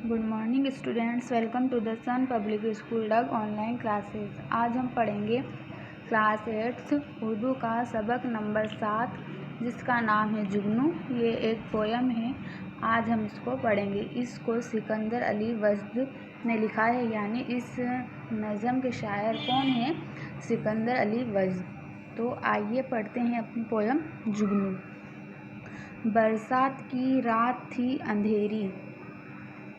Good morning students, welcome to the sun public school डग online classes. आज हम पढ़ेंगे क्लास 8 उर्दू का सबक नंबर 7 जिसका नाम है जुगनू। ये एक पोयम है। आज हम इसको पढ़ेंगे। इसको सिकंदर अली वजद ने लिखा है, यानी इस नज़म के शायर कौन है? सिकंदर अली वजद। तो आइए पढ़ते हैं अपनी पोयम जुगनू। बरसात की रात थी अंधेरी,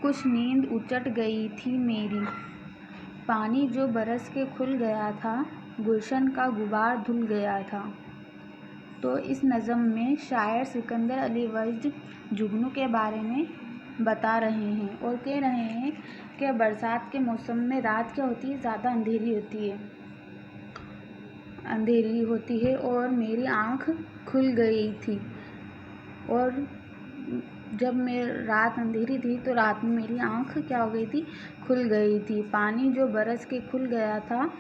कुछ नींद उचट गई थी मेरी। पानी जो बरस के खुल गया था, गुलशन का गुबार धुल गया था। तो इस नज़म में शायर सिकंदर अली वजद जुगनू के बारे में बता रहे हैं और कह रहे हैं कि बरसात के मौसम में रात क्या होती है, ज़्यादा अंधेरी होती है और मेरी आँख खुल गई थी। और जब रात अंधेरी थी तो रात में मेरी आँख क्या हो गई थी, खुल गई थी। पानी जो बरस के खुल गया था,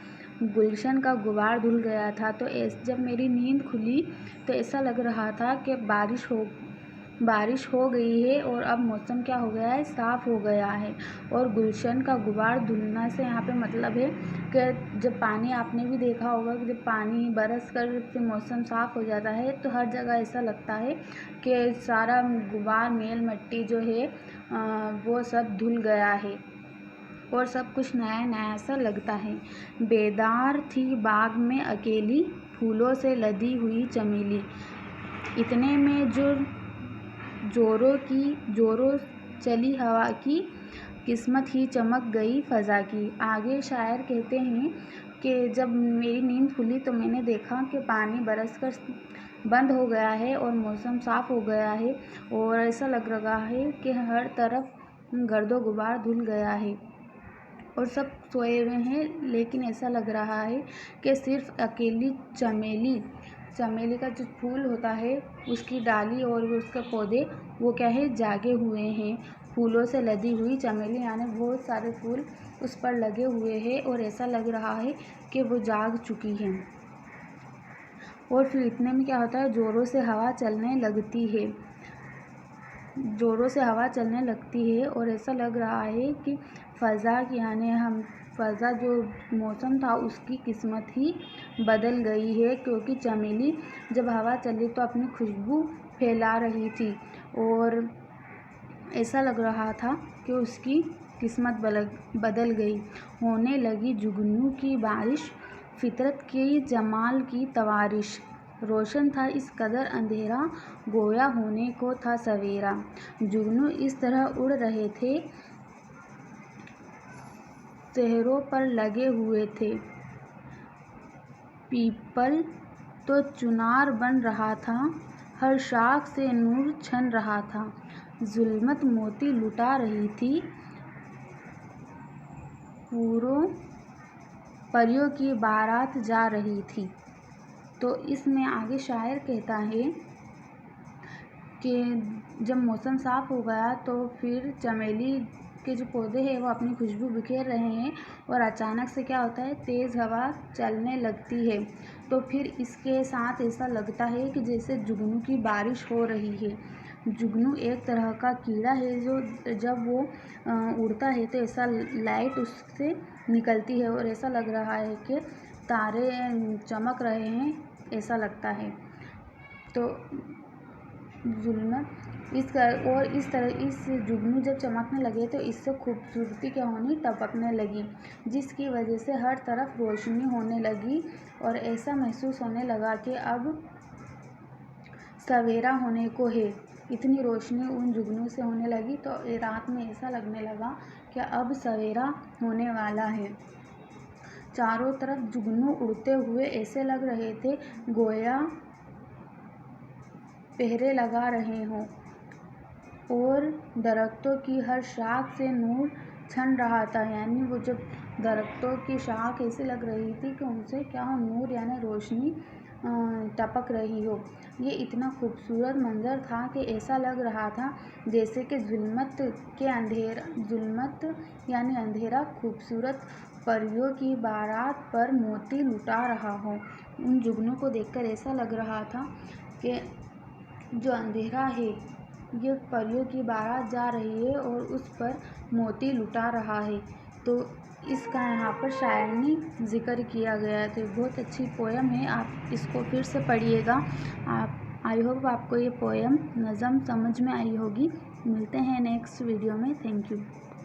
गुलशन का गुबार धुल गया था। तो जब मेरी नींद खुली तो ऐसा लग रहा था कि बारिश हो गई है और अब मौसम क्या हो गया है, साफ़ हो गया है। और गुलशन का गुबार धुलना से यहाँ पे मतलब है कि जब पानी, आपने भी देखा होगा कि जब पानी बरस कर फिर मौसम साफ़ हो जाता है तो हर जगह ऐसा लगता है कि सारा गुबार, मेल मट्टी जो है वो सब धुल गया है और सब कुछ नया नया सा लगता है। बेदार थी बाग में अकेली, फूलों से लदी हुई चमेली। इतने में जो जोरों चली हवा की, किस्मत ही चमक गई फ़ज़ा की। आगे शायर कहते हैं कि जब मेरी नींद खुली तो मैंने देखा कि पानी बरसकर बंद हो गया है और मौसम साफ़ हो गया है और ऐसा लग रहा है कि हर तरफ गर्दो गुबार धुल गया है और सब सोए हुए हैं। लेकिन ऐसा लग रहा है कि सिर्फ अकेली चमेली का जो फूल होता है, उसकी डाली और उसके पौधे वो क्या है, जागे हुए हैं। फूलों से लदी हुई चमेली यानी बहुत सारे फूल उस पर लगे हुए हैं और ऐसा लग रहा है कि वो जाग चुकी हैं। और फिर इतने में क्या होता है, ज़ोरों से हवा चलने लगती है और ऐसा लग रहा है कि फ़ज़ा जो मौसम था उसकी किस्मत ही बदल गई है, क्योंकि चमेली जब हवा चली तो अपनी खुशबू फैला रही थी और ऐसा लग रहा था कि उसकी किस्मत बदल गई। होने लगी जुगनू की बारिश, फितरत के जमाल की तवारिश। रोशन था इस कदर अंधेरा, गोया होने को था सवेरा। जुगनू इस तरह उड़ रहे थे, शहरों पर लगे हुए थे। पीपल तो चुनार बन रहा था, हर शाख से नूर छन रहा था। जुल्मत मोती लुटा रही थी, परियों की बारात जा रही थी। तो इसमें आगे शायर कहता है कि जब मौसम साफ़ हो गया तो फिर चमेली के जो पौधे हैं वो अपनी खुशबू बिखेर रहे हैं और अचानक से क्या होता है, तेज़ हवा चलने लगती है। तो फिर इसके साथ ऐसा लगता है कि जैसे जुगनू की बारिश हो रही है। जुगनू एक तरह का कीड़ा है जो जब वो उड़ता है तो ऐसा लाइट उससे निकलती है और ऐसा लग रहा है कि तारे चमक रहे हैं, ऐसा लगता है। तो जुल्मत इस जुगनू जब चमकने लगे तो इससे खूबसूरती क्या होनी, टपकने लगी, जिसकी वजह से हर तरफ रोशनी होने लगी और ऐसा महसूस होने लगा कि अब सवेरा होने को है। इतनी रोशनी उन जुगनू से होने लगी तो रात में ऐसा लगने लगा कि अब सवेरा होने वाला है। चारों तरफ जुगनू उड़ते हुए ऐसे लग रहे थे गोया पहरे लगा रहे हों और दरख्तों की हर शाख से नूर छन रहा था। यानी वो जब दरख्तों की शाख ऐसी लग रही थी कि उनसे क्या हो, नूर यानी रोशनी टपक रही हो। ये इतना खूबसूरत मंजर था कि ऐसा लग रहा था जैसे कि जुल्मत यानी अंधेरा खूबसूरत परियों की बारात पर मोती लुटा रहा हो। उन जुगनू को देखकर ऐसा लग रहा था कि जो अंधेरा है یہ پریوں کی بارات جا رہی ہے اور اس پر موتی لٹا رہا ہے۔ تو اس کا یہاں پر شاعر نے ذکر کیا گیا ہے۔ تو بہت اچھی پویم ہے، آپ اس کو پھر سے پڑھیے گا۔ آئی ہوپ آپ کو یہ پویم نظم سمجھ میں آئی ہوگی۔ ملتے ہیں نیکسٹ ویڈیو میں۔ Thank you.